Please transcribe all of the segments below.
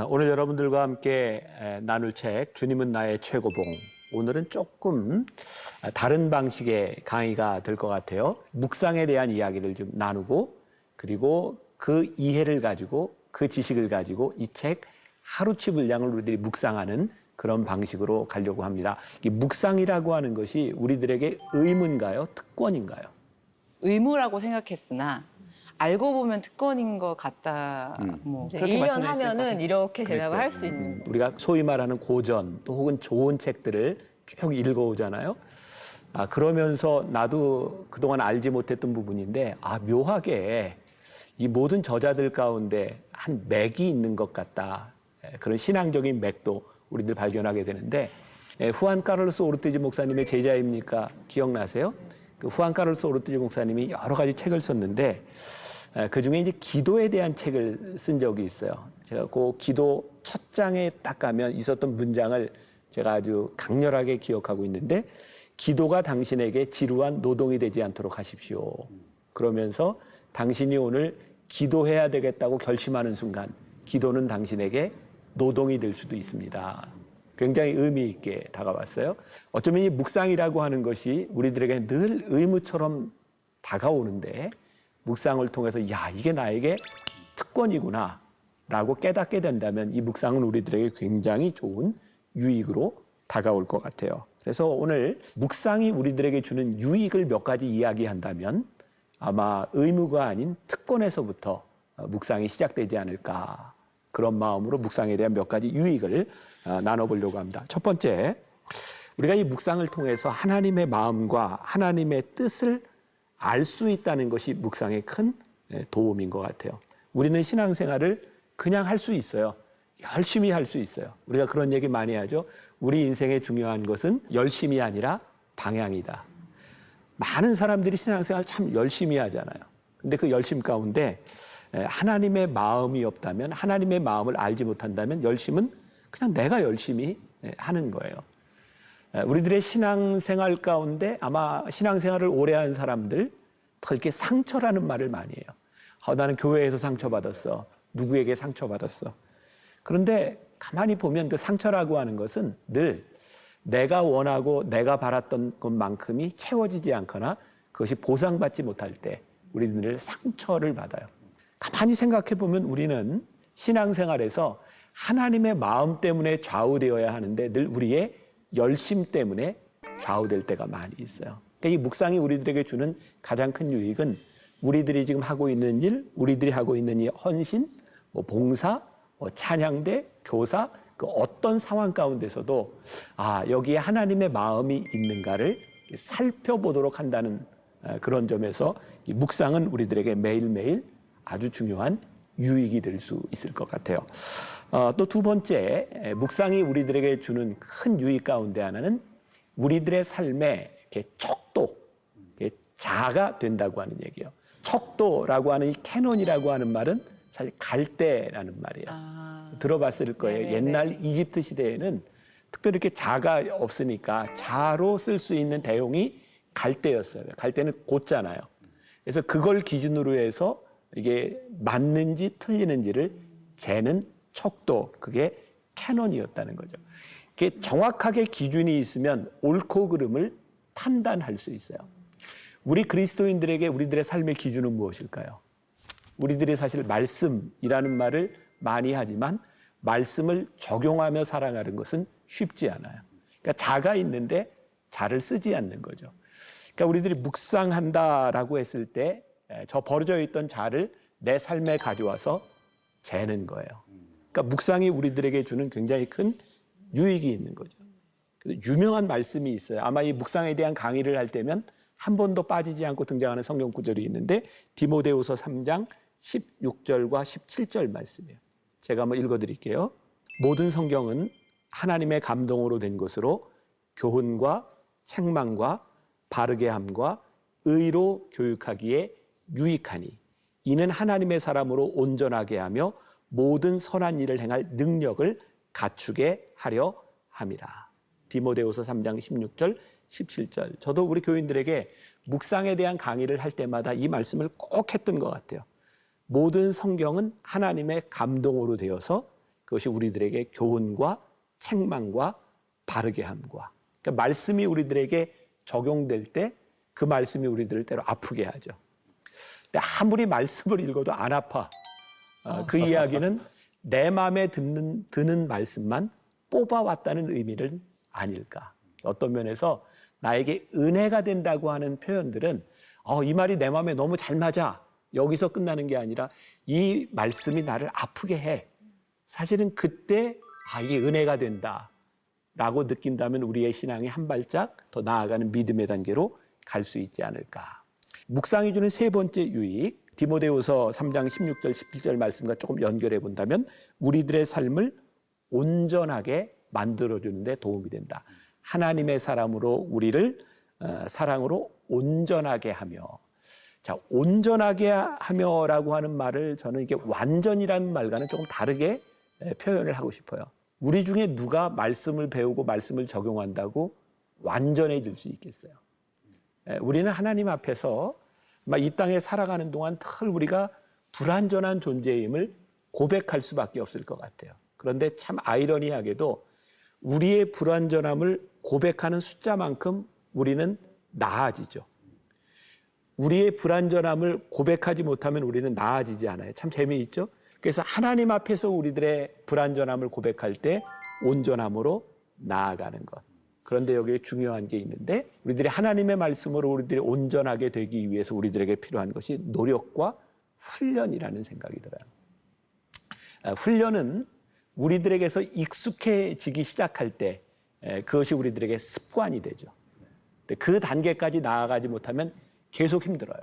오늘 여러분들과 함께 나눌 책 주님은 나의 최고봉. 오늘은 조금 다른 방식의 강의가 될 것 같아요. 묵상에 대한 이야기를 좀 나누고 그리고 그 이해를 가지고 그 지식을 가지고 이 책 하루치 분량을 우리들이 묵상하는 그런 방식으로 가려고 합니다. 이 묵상이라고 하는 것이 우리들에게 의무인가요? 특권인가요? 의무라고 생각했으나 알고 보면 특권인 것 같다. 뭐 그렇게 1년 말씀드릴 수 있을 것 하면은 같아요. 이렇게 대답을 할 수 있는. 우리가 소위 말하는 고전 또 혹은 좋은 책들을 쭉 읽어오잖아요. 그러면서 나도 그동안 알지 못했던 부분인데 묘하게 이 모든 저자들 가운데 한 맥이 있는 것 같다. 그런 신앙적인 맥도 우리들 발견하게 되는데 후안 카를로스 오르티즈 목사님의 제자입니까? 기억나세요? 그 후안 카를로스 오르티즈 목사님이 여러 가지 책을 썼는데 그중에 이제 기도에 대한 책을 쓴 적이 있어요. 제가 그 기도 첫 장에 딱 가면 있었던 문장을 제가 아주 강렬하게 기억하고 있는데 기도가 당신에게 지루한 노동이 되지 않도록 하십시오. 그러면서 당신이 오늘 기도해야 되겠다고 결심하는 순간 기도는 당신에게 노동이 될 수도 있습니다. 굉장히 의미 있게 다가왔어요. 어쩌면 이 묵상이라고 하는 것이 우리들에게 늘 의무처럼 다가오는데 묵상을 통해서 이게 나에게 특권이구나 라고 깨닫게 된다면 이 묵상은 우리들에게 굉장히 좋은 유익으로 다가올 것 같아요. 그래서 오늘 묵상이 우리들에게 주는 유익을 몇 가지 이야기한다면 아마 의무가 아닌 특권에서부터 묵상이 시작되지 않을까, 그런 마음으로 묵상에 대한 몇 가지 유익을 나눠보려고 합니다. 첫 번째, 우리가 이 묵상을 통해서 하나님의 마음과 하나님의 뜻을 알 수 있다는 것이 묵상의 큰 도움인 것 같아요. 우리는 신앙생활을 그냥 할 수 있어요. 열심히 할 수 있어요. 우리가 그런 얘기 많이 하죠. 우리 인생의 중요한 것은 열심이 아니라 방향이다. 많은 사람들이 신앙생활 참 열심히 하잖아요. 근데 그 열심 가운데 하나님의 마음이 없다면, 하나님의 마음을 알지 못한다면 열심은 그냥 내가 열심히 하는 거예요. 우리들의 신앙생활 가운데 아마 신앙생활을 오래 한 사람들 그렇게 상처라는 말을 많이 해요. 나는 교회에서 상처받았어. 누구에게 상처받았어. 그런데 가만히 보면 그 상처라고 하는 것은 늘 내가 원하고 내가 바랐던 것만큼이 채워지지 않거나 그것이 보상받지 못할 때 우리는 상처를 받아요. 가만히 생각해 보면 우리는 신앙생활에서 하나님의 마음 때문에 좌우되어야 하는데 늘 우리의 열심 때문에 좌우될 때가 많이 있어요. 그러니까 이 묵상이 우리들에게 주는 가장 큰 유익은 우리들이 지금 하고 있는 일, 우리들이 하고 있는 이 헌신, 봉사, 찬양대, 교사, 그 어떤 상황 가운데서도 여기에 하나님의 마음이 있는가를 살펴보도록 한다는 그런 점에서 이 묵상은 우리들에게 매일매일 아주 중요한 유익이 될 수 있을 것 같아요. 또 두 번째, 묵상이 우리들에게 주는 큰 유익 가운데 하나는 우리들의 삶에 이렇게 척도, 자가 된다고 하는 얘기예요. 척도라고 하는 이 캐논이라고 하는 말은 사실 갈대라는 말이에요. 들어봤을 거예요. 네네네. 옛날 이집트 시대에는 특별히 이렇게 자가 없으니까 자로 쓸 수 있는 대용이 갈대였어요. 갈대는 곧잖아요. 그래서 그걸 기준으로 해서 이게 맞는지 틀리는지를 재는 척도, 그게 캐논이었다는 거죠. 그게 정확하게 기준이 있으면 옳고 그름을 판단할 수 있어요. 우리 그리스도인들에게 우리들의 삶의 기준은 무엇일까요? 우리들이 사실 말씀이라는 말을 많이 하지만 말씀을 적용하며 살아가는 것은 쉽지 않아요. 그러니까 자가 있는데 자를 쓰지 않는 거죠. 그러니까 우리들이 묵상한다라고 했을 때 저 버려져 있던 자를 내 삶에 가져와서 재는 거예요. 그러니까 묵상이 우리들에게 주는 굉장히 큰 유익이 있는 거죠. 유명한 말씀이 있어요. 아마 이 묵상에 대한 강의를 할 때면 한 번도 빠지지 않고 등장하는 성경 구절이 있는데 디모데후서 3장 16절과 17절 말씀이에요. 제가 한번 읽어드릴게요. 모든 성경은 하나님의 감동으로 된 것으로 교훈과 책망과 바르게 함과 의로 교육하기에 유익하니 이는 하나님의 사람으로 온전하게 하며 모든 선한 일을 행할 능력을 갖추게 하려 함이라. 디모데후서 3장 16절 17절. 저도 우리 교인들에게 묵상에 대한 강의를 할 때마다 이 말씀을 꼭 했던 것 같아요. 모든 성경은 하나님의 감동으로 되어서 그것이 우리들에게 교훈과 책망과 바르게 함과, 그러니까 말씀이 우리들에게 적용될 때 그 말씀이 우리들을 때로 아프게 하죠. 근데 아무리 말씀을 읽어도 안 아파. 그 이야기는 내 마음에 드는 말씀만 뽑아왔다는 의미는 아닐까. 어떤 면에서 나에게 은혜가 된다고 하는 표현들은 이 말이 내 마음에 너무 잘 맞아. 여기서 끝나는 게 아니라 이 말씀이 나를 아프게 해. 사실은 그때 이게 은혜가 된다라고 느낀다면 우리의 신앙이 한 발짝 더 나아가는 믿음의 단계로 갈 수 있지 않을까. 묵상이 주는 세 번째 유익, 디모데후서 3장 16절 17절 말씀과 조금 연결해 본다면 우리들의 삶을 온전하게 만들어주는 데 도움이 된다. 하나님의 사람으로 우리를 사랑으로 온전하게 하며. 자, 온전하게 하며라고 하는 말을 저는 이게 완전이라는 말과는 조금 다르게 표현을 하고 싶어요. 우리 중에 누가 말씀을 배우고 말씀을 적용한다고 완전해질 수 있겠어요? 우리는 하나님 앞에서 이 땅에 살아가는 동안 늘 우리가 불완전한 존재임을 고백할 수밖에 없을 것 같아요. 그런데 참 아이러니하게도 우리의 불완전함을 고백하는 숫자만큼 우리는 나아지죠. 우리의 불완전함을 고백하지 못하면 우리는 나아지지 않아요. 참 재미있죠? 그래서 하나님 앞에서 우리들의 불완전함을 고백할 때 온전함으로 나아가는 것. 그런데 여기에 중요한 게 있는데 우리들이 하나님의 말씀으로 우리들이 온전하게 되기 위해서 우리들에게 필요한 것이 노력과 훈련이라는 생각이 들어요. 훈련은 우리들에게서 익숙해지기 시작할 때 그것이 우리들에게 습관이 되죠. 그 단계까지 나아가지 못하면 계속 힘들어요.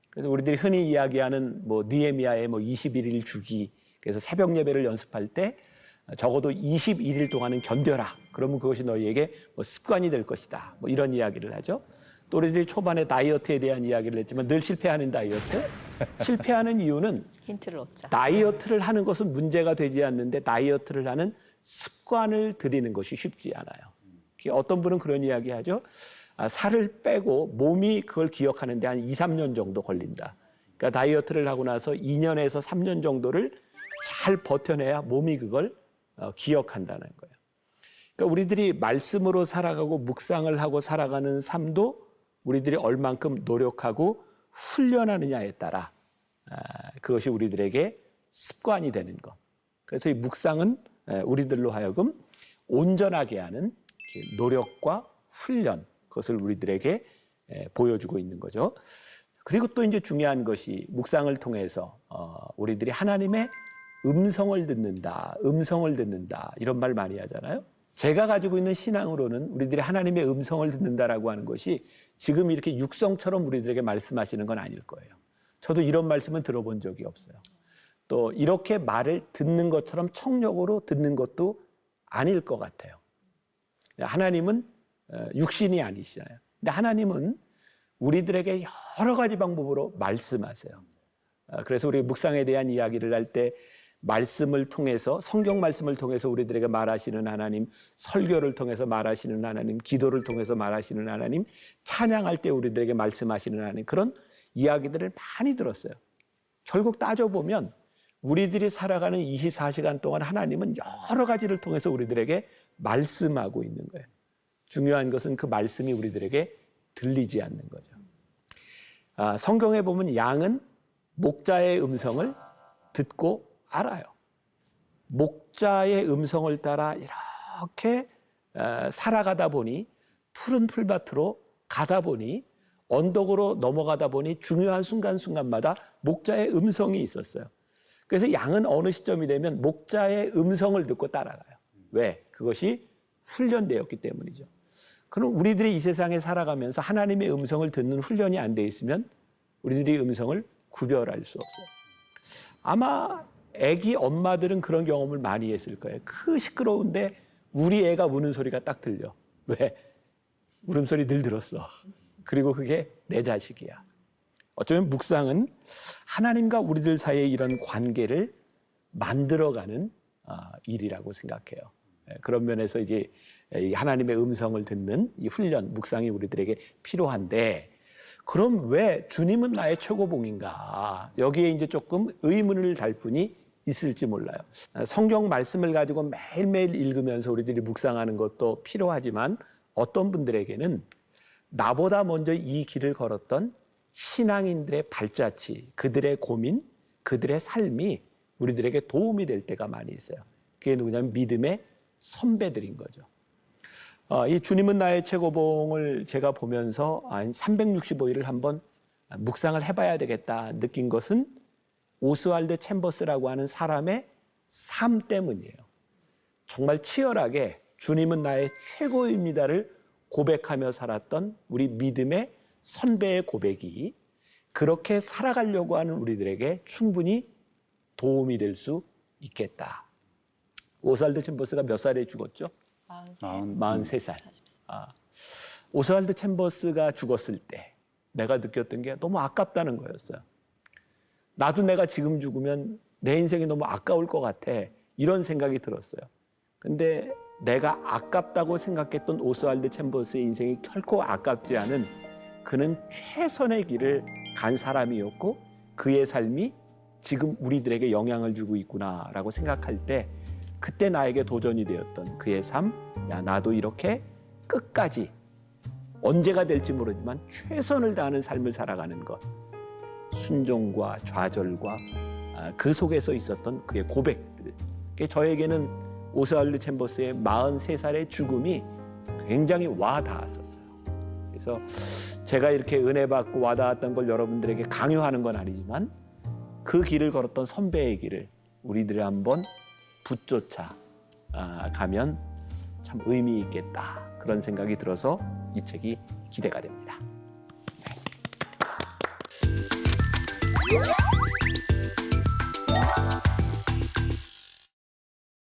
그래서 우리들이 흔히 이야기하는 느헤미야의 21일 주기, 그래서 새벽 예배를 연습할 때 적어도 21일 동안은 견뎌라. 그러면 그것이 너희에게 습관이 될 것이다. 이런 이야기를 하죠. 또 우리들이 초반에 다이어트에 대한 이야기를 했지만 늘 실패하는 다이어트. 실패하는 이유는 힌트를 얻자. 다이어트를 하는 것은 문제가 되지 않는데 다이어트를 하는 습관을 들이는 것이 쉽지 않아요. 어떤 분은 그런 이야기 하죠. 살을 빼고 몸이 그걸 기억하는데 한 2, 3년 정도 걸린다. 그러니까 다이어트를 하고 나서 2년에서 3년 정도를 잘 버텨내야 몸이 그걸 기억한다는 거예요. 그러니까 우리들이 말씀으로 살아가고 묵상을 하고 살아가는 삶도 우리들이 얼만큼 노력하고 훈련하느냐에 따라 그것이 우리들에게 습관이 되는 것. 그래서 이 묵상은 우리들로 하여금 온전하게 하는 노력과 훈련, 그것을 우리들에게 보여주고 있는 거죠. 그리고 또 이제 중요한 것이 묵상을 통해서 우리들이 하나님의 음성을 듣는다 이런 말 많이 하잖아요. 제가 가지고 있는 신앙으로는 우리들이 하나님의 음성을 듣는다라고 하는 것이 지금 이렇게 육성처럼 우리들에게 말씀하시는 건 아닐 거예요. 저도 이런 말씀은 들어본 적이 없어요. 또 이렇게 말을 듣는 것처럼 청력으로 듣는 것도 아닐 것 같아요. 하나님은 육신이 아니시잖아요. 근데 하나님은 우리들에게 여러 가지 방법으로 말씀하세요. 그래서 우리 묵상에 대한 이야기를 할 때 말씀을 통해서, 성경 말씀을 통해서 우리들에게 말하시는 하나님, 설교를 통해서 말하시는 하나님, 기도를 통해서 말하시는 하나님, 찬양할 때 우리들에게 말씀하시는 하나님, 그런 이야기들을 많이 들었어요. 결국 따져보면 우리들이 살아가는 24시간 동안 하나님은 여러 가지를 통해서 우리들에게 말씀하고 있는 거예요. 중요한 것은 그 말씀이 우리들에게 들리지 않는 거죠. 성경에 보면 양은 목자의 음성을 듣고 알아요. 목자의 음성을 따라 이렇게 살아가다 보니 푸른 풀밭으로 가다 보니 언덕으로 넘어가다 보니 중요한 순간순간마다 목자의 음성이 있었어요. 그래서 양은 어느 시점이 되면 목자의 음성을 듣고 따라가요. 왜? 그것이 훈련되었기 때문이죠. 그럼 우리들이 이 세상에 살아가면서 하나님의 음성을 듣는 훈련이 안 돼 있으면 우리들이 음성을 구별할 수 없어요. 아마 애기 엄마들은 그런 경험을 많이 했을 거예요. 그 시끄러운데 우리 애가 우는 소리가 딱 들려. 왜? 울음소리 늘 들었어. 그리고 그게 내 자식이야. 어쩌면 묵상은 하나님과 우리들 사이에 이런 관계를 만들어가는 일이라고 생각해요. 그런 면에서 이제 하나님의 음성을 듣는 이 훈련, 묵상이 우리들에게 필요한데 그럼 왜 주님은 나의 최고봉인가? 여기에 이제 조금 의문을 달 분이 있을지 몰라요. 성경 말씀을 가지고 매일매일 읽으면서 우리들이 묵상하는 것도 필요하지만 어떤 분들에게는 나보다 먼저 이 길을 걸었던 신앙인들의 발자취, 그들의 고민, 그들의 삶이 우리들에게 도움이 될 때가 많이 있어요. 그게 누구냐면 믿음의 선배들인 거죠. 이 주님은 나의 최고봉을 제가 보면서 한 365일을 한번 묵상을 해봐야 되겠다 느낀 것은 오스왈드 챔버스라고 하는 사람의 삶 때문이에요. 정말 치열하게 주님은 나의 최고입니다를 고백하며 살았던 우리 믿음의 선배의 고백이 그렇게 살아가려고 하는 우리들에게 충분히 도움이 될 수 있겠다. 오스왈드 챔버스가 몇 살에 죽었죠? 43살. 오스왈드 챔버스가 죽었을 때 내가 느꼈던 게 너무 아깝다는 거였어요. 나도 내가 지금 죽으면 내 인생이 너무 아까울 것 같아. 이런 생각이 들었어요. 근데 내가 아깝다고 생각했던 오스왈드 챔버스의 인생이 결코 아깝지 않은 그는 최선의 길을 간 사람이었고 그의 삶이 지금 우리들에게 영향을 주고 있구나라고 생각할 때 그때 나에게 도전이 되었던 그의 삶, 야 나도 이렇게 끝까지 언제가 될지 모르지만 최선을 다하는 삶을 살아가는 것, 순종과 좌절과 그 속에서 있었던 그의 고백들, 저에게는 오스왈드 챔버스의 43살의 죽음이 굉장히 와닿았었어요. 그래서 제가 이렇게 은혜 받고 와닿았던 걸 여러분들에게 강요하는 건 아니지만 그 길을 걸었던 선배의 길을 우리들이 한번 붙쫓아 가면 참 의미 있겠다 그런 생각이 들어서 이 책이 기대가 됩니다. 네.